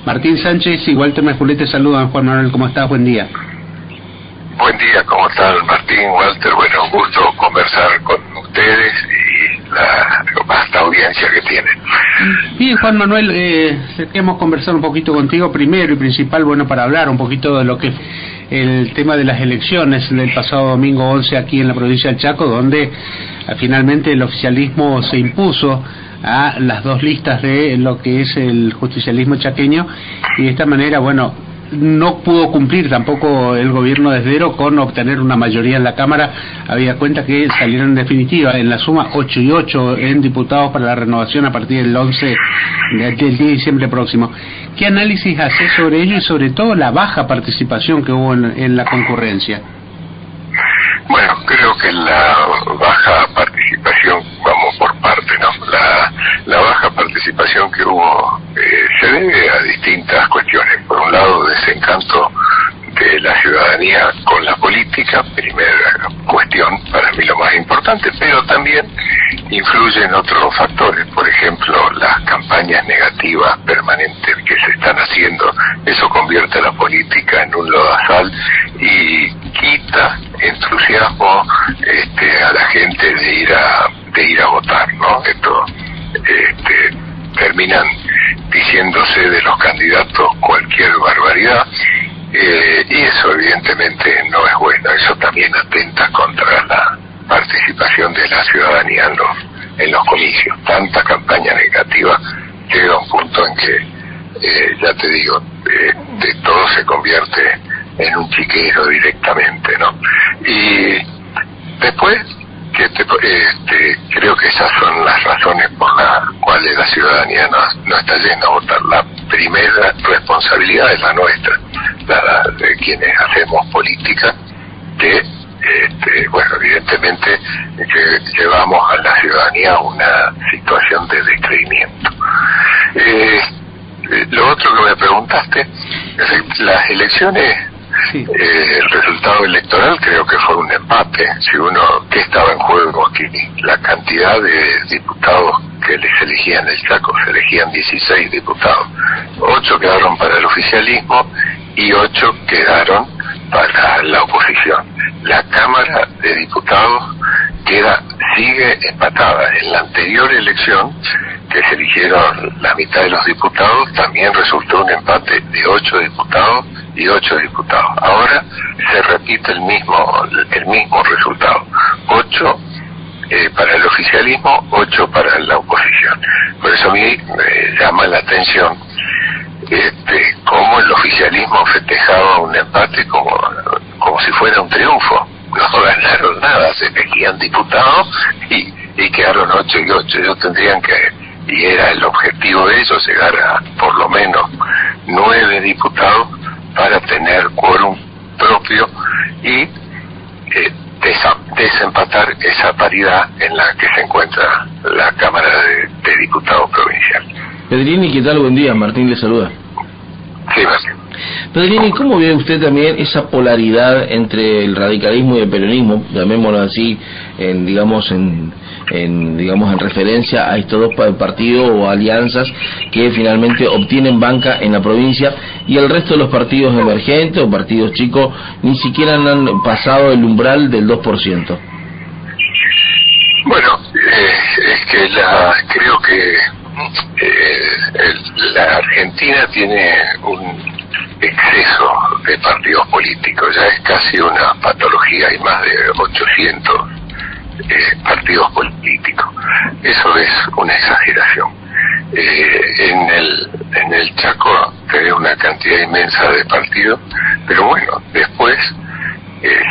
Martín Sánchez y Walter Mejulé te saludan. Juan Manuel, ¿cómo estás? Buen día. Buen día, ¿cómo están Martín, Walter? Bueno, un gusto conversar con ustedes y la vasta audiencia que tienen. Bien, Juan Manuel, queremos conversar un poquito contigo primero y principal, bueno, para hablar un poquito de lo que el tema de las elecciones del pasado domingo 11 aquí en la provincia del Chaco, donde finalmente el oficialismo se impuso a las dos listas de lo que es el justicialismo chaqueño, y de esta manera, bueno, no pudo cumplir tampoco el gobierno de Esdero con obtener una mayoría en la Cámara. Había cuenta que salieron en definitiva en la suma 8 y 8 en diputados para la renovación a partir del 11 del 10 de diciembre próximo. ¿Qué análisis hace sobre ello y sobre todo la baja participación que hubo en la concurrencia? Bueno, creo que la baja participación, vamos por parte, ¿no? La baja participación que hubo se debe a distintas cuestiones. Por un lado, desencanto de la ciudadanía con la política, primera cuestión, para mí lo más importante, pero también influyen otros factores, por ejemplo, las campañas negativas permanentes que se están haciendo. Eso convierte a la política en un lodazal y quita entusiasmo a la gente de ir a votar, ¿no? Esto terminan diciéndose de los candidatos cualquier barbaridad, y eso evidentemente no es bueno. Eso también atenta contra la participación de la ciudadanía en los comicios. Tanta campaña negativa llega a un punto en que, ya te digo, todo se convierte en un chiquero directamente, ¿no? Y después, creo que esas son las razones por las cuales la ciudadanía no está yendo a votar. La primera responsabilidad es la nuestra, la de quienes hacemos política, que bueno, evidentemente llevamos a la ciudadanía a una situación de descreimiento. Lo otro que me preguntaste, las elecciones, sí. El resultado electoral creo que fue un empate. ¿Qué estaba en juego aquí? La cantidad de diputados que les elegían el Chaco, se elegían 16 diputados. 8 quedaron para el oficialismo y 8 quedaron para la oposición. La Cámara de Diputados sigue empatada. En la anterior elección, que se eligieron la mitad de los diputados, también resultó un empate de 8 diputados y 8 diputados. Ahora se repite el mismo resultado. 8 para el oficialismo, 8 para la oposición. Por eso a mí me llama la atención cómo el oficialismo festejaba un empate como si fuera un triunfo. No ganaron nada, se elegían diputados y quedaron 8 y 8. Ellos tendrían y era el objetivo de ellos, llegar a por lo menos 9 diputados para tener quórum propio y desempatar esa paridad en la que se encuentra la Cámara de Diputados Provincial. Pedrini, ¿qué tal? Buen día, Martín le saluda. Sí, Martín. Pedrini, ¿cómo ve usted también esa polaridad entre el radicalismo y el peronismo, llamémoslo así, en referencia a estos dos partidos o alianzas que finalmente obtienen banca en la provincia, y el resto de los partidos emergentes o partidos chicos ni siquiera han pasado el umbral del 2%? Bueno, es que creo que la Argentina tiene un exceso de partidos políticos, ya es casi una patología, hay más de 800 partidos políticos. Eso es una exageración. En el Chaco tenés una cantidad inmensa de partidos, pero bueno, después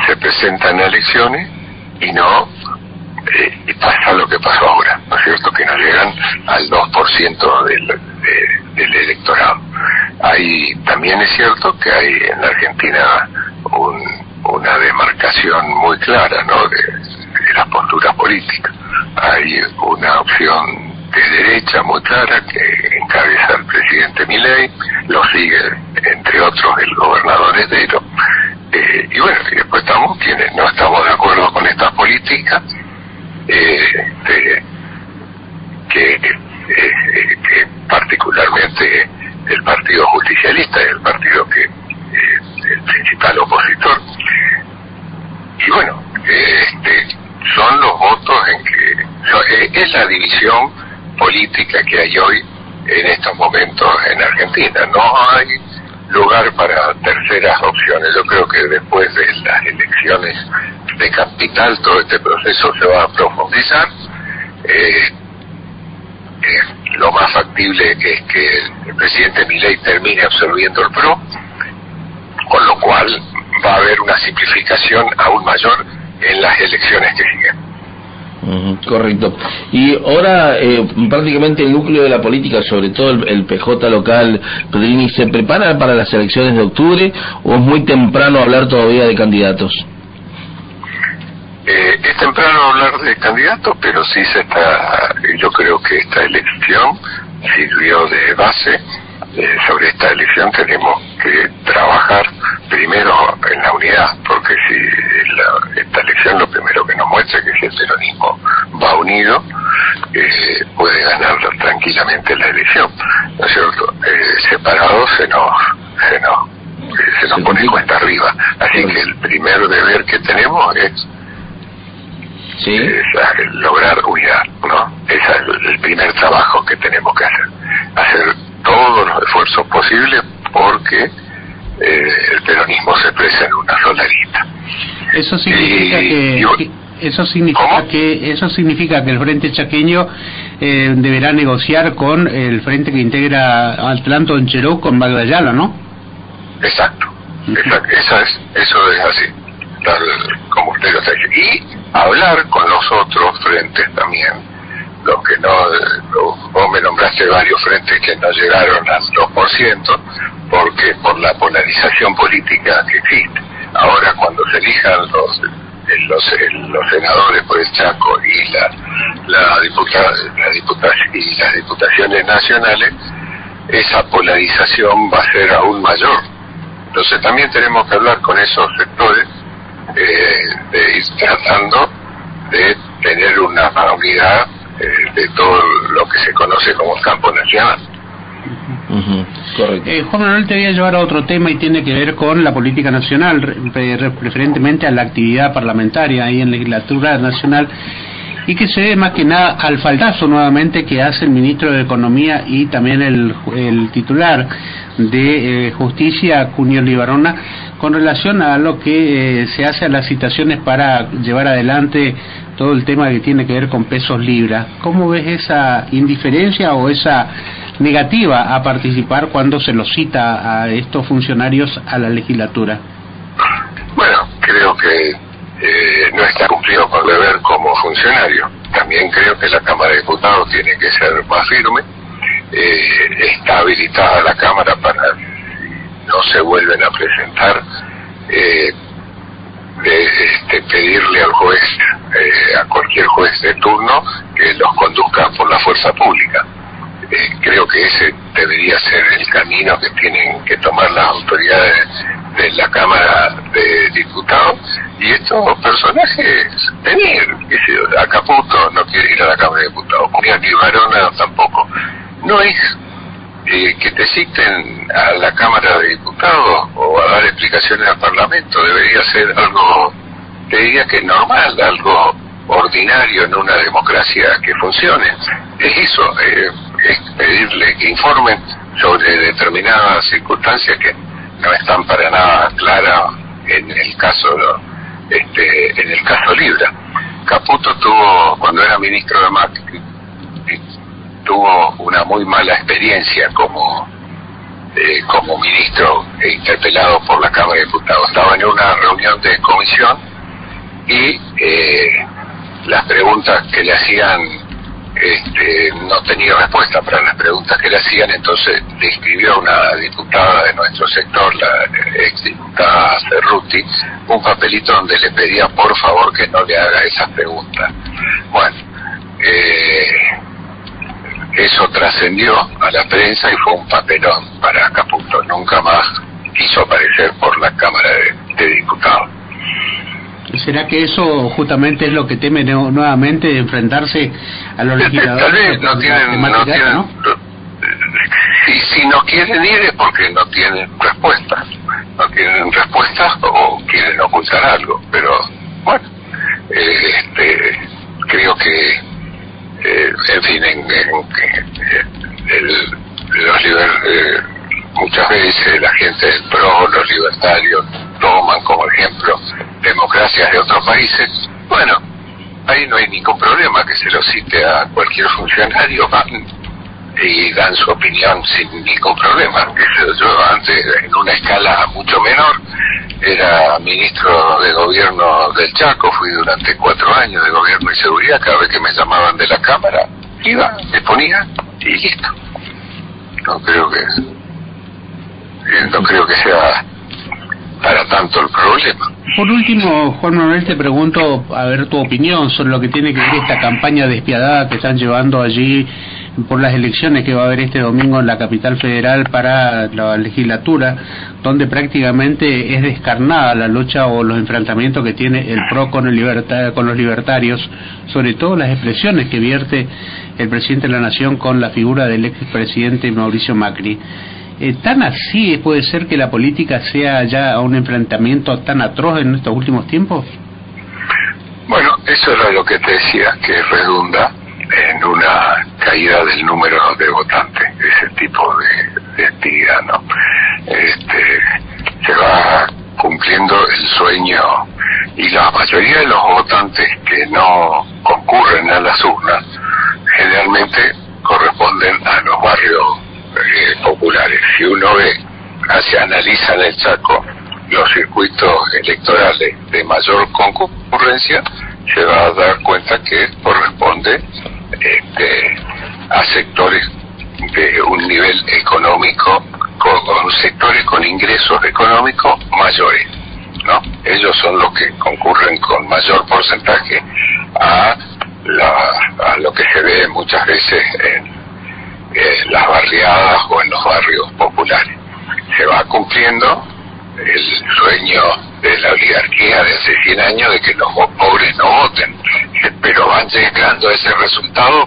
se presentan elecciones y y pasa lo que pasó ahora, ¿no es cierto? Que no llegan al 2% del electorado. También es cierto que hay en la Argentina una demarcación muy clara, ¿no? de las posturas políticas. Hay una opción de derecha muy clara que encabeza el presidente Milei, lo sigue entre otros el gobernador Esdero, y bueno, y después estamos quienes no estamos de acuerdo con estas políticas, que particularmente el Partido Justicialista oficialista, es el partido que el principal opositor. Y bueno, son los votos en que es la división política que hay hoy en estos momentos en Argentina. No hay lugar para terceras opciones. Yo creo que después de las elecciones de capital todo este proceso se va a profundizar. Lo más factible es que el presidente Milei termine absorbiendo el PRO, con lo cual va a haber una simplificación aún mayor en las elecciones que siguen. Correcto. Y ahora prácticamente el núcleo de la política, sobre todo el PJ local, Pedrini, ¿se prepara para las elecciones de octubre o es muy temprano hablar todavía de candidatos? Es temprano hablar de candidatos, pero sí yo creo que esta elección sirvió de base. Sobre esta elección tenemos que trabajar primero en la unidad, porque si esta elección lo primero que nos muestra es que si el peronismo va unido, puede ganar tranquilamente la elección, ¿no es cierto? Separados se nos pone cuesta arriba, así que el primer deber que tenemos es lograr unidad, ¿no? Ese es el primer trabajo que tenemos que hacer todos los esfuerzos posibles porque el peronismo se expresa en una sola lista. Eso significa que el Frente Chaqueño deberá negociar con el frente que integra Atlanta en Cheró con Magda Ayala, ¿no? Exacto. Eso es así, como usted lo está diciendo, y hablar con los otros frentes también. Los que vos me nombraste varios frentes que no llegaron al 2%, porque por la polarización política que existe. Ahora cuando se elijan los senadores por el Chaco y las diputaciones nacionales, esa polarización va a ser aún mayor. Entonces también tenemos que hablar con esos sectores, de ir tratando de tener una unidad de todo lo que se conoce como el campo nacional. Correcto. Juan Manuel, te voy a llevar a otro tema y tiene que ver con la política nacional, referentemente a la actividad parlamentaria ahí en la legislatura nacional, y que se ve más que nada al faltazo nuevamente que hace el ministro de Economía y también el titular de Justicia, Cunio Libarona, con relación a lo que se hace a las citaciones para llevar adelante todo el tema que tiene que ver con pesos libra. ¿Cómo ves esa indiferencia o esa negativa a participar cuando se los cita a estos funcionarios a la legislatura? Bueno, creo que no está cumplido con el deber como funcionario. También creo que la Cámara de Diputados tiene que ser más firme. Está habilitada la Cámara para, si no se vuelven a presentar, pedirle al juez, a cualquier juez de turno, que los conduzca por la fuerza pública. Creo que ese debería ser el camino que tienen que tomar las autoridades de la Cámara de Diputados, y estos personajes venir. A Caputo no quiere ir a la Cámara de Diputados, Cunio Libarona tampoco. No es que te citen a la Cámara de Diputados o a dar explicaciones al Parlamento, debería ser algo, te diría que normal, algo ordinario en una democracia que funcione. Es eso, es pedirle que informen sobre determinadas circunstancias que no están para nada claras en el caso Libra. Caputo cuando era ministro de Macri, tuvo una muy mala experiencia como ministro interpelado por la Cámara de Diputados. Estaba en una reunión de comisión y las preguntas que le hacían no tenía respuesta para las preguntas que le hacían, entonces le escribió a una diputada de nuestro sector, la exdiputada Cerruti, un papelito donde le pedía por favor que no le haga esas preguntas. Bueno, eso trascendió a la prensa y fue un papelón para Caputo. Nunca más quiso aparecer por la Cámara de Diputados. ¿Será que eso justamente es lo que teme nuevamente de enfrentarse a los legisladores? Tal vez no tienen, Y si no quieren ir es porque no tienen respuestas. No tienen respuestas o quieren ocultar algo. Pero, bueno, creo que, en fin, muchas veces la gente del PRO, los libertarios, toman como ejemplo democracias de otros países. Bueno, ahí no hay ningún problema que se lo cite a cualquier funcionario, van y dan su opinión sin ningún problema. Yo antes, en una escala mucho menor, era ministro de gobierno del Chaco, fui durante 4 años de gobierno y seguridad. Cada vez que me llamaban de la Cámara, iba, me ponía y listo. No creo que sea para tanto el problema. Por último, Juan Manuel, te pregunto a ver tu opinión sobre lo que tiene que ver esta campaña despiadada que están llevando allí por las elecciones que va a haber este domingo en la capital federal para la legislatura, donde prácticamente es descarnada la lucha o los enfrentamientos que tiene el PRO con los libertarios, sobre todo las expresiones que vierte el presidente de la Nación con la figura del expresidente Mauricio Macri. ¿Tan así puede ser que la política sea ya un enfrentamiento tan atroz en estos últimos tiempos? Bueno, eso era lo que te decía, que redunda en una caída del número de votantes, ese tipo de estira, ¿no? Se va cumpliendo el sueño, y la mayoría de los votantes que no concurren a las urnas generalmente corresponden a los barrios populares. Si uno analiza en el Chaco los circuitos electorales de mayor concurrencia, se va a dar cuenta que corresponde a sectores de un nivel económico, con sectores con ingresos económicos mayores, ¿no? Ellos son los que concurren con mayor porcentaje a lo que se ve muchas veces en las barriadas o en los barrios populares. Se va cumpliendo el sueño de la oligarquía de hace 100 años de que los pobres no voten, pero van llegando a ese resultado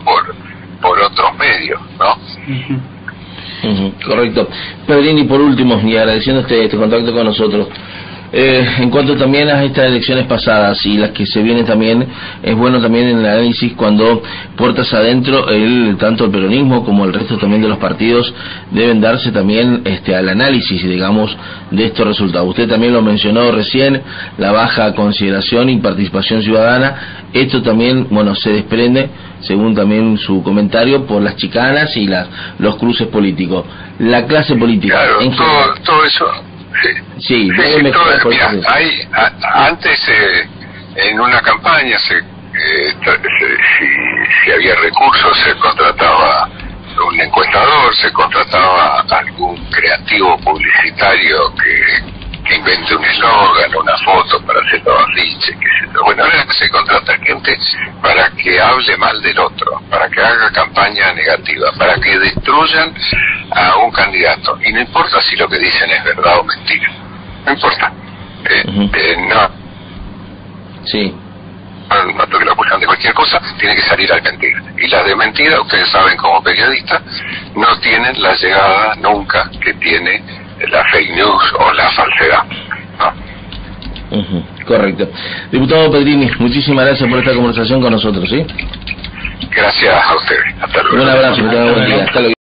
por otros medios, ¿no? Correcto. Pedrini, por último, y agradeciendo este contacto con nosotros, en cuanto también a estas elecciones pasadas y las que se vienen también, es bueno también en el análisis cuando puertas adentro tanto el peronismo como el resto también de los partidos deben darse también al análisis, digamos, de estos resultados. Usted también lo mencionó recién, la baja consideración y participación ciudadana. Esto también, bueno, se desprende, según también su comentario, por las chicanas y los cruces políticos. La clase política, claro, todo eso. Sí, antes en una campaña si había recursos se contrataba un encuestador, se contrataba algún creativo publicitario que invente un eslogan, una foto para hacer los afiches, bueno, ahora se contrata gente para que hable mal del otro, para que haga campaña negativa, para que destruyan a un candidato, y no importa si lo que dicen es verdad o mentira, no importa. No. Sí. No que lo acusan de cualquier cosa, tiene que salir al mentir. Y las de mentira, ustedes saben como periodistas, no tienen la llegada nunca que tiene la fake news o la falsedad, ¿no? Correcto. Diputado Pedrini, muchísimas gracias por esta conversación con nosotros, ¿sí? Gracias a ustedes. Hasta luego. Un abrazo, que tengan buen día. Hasta luego.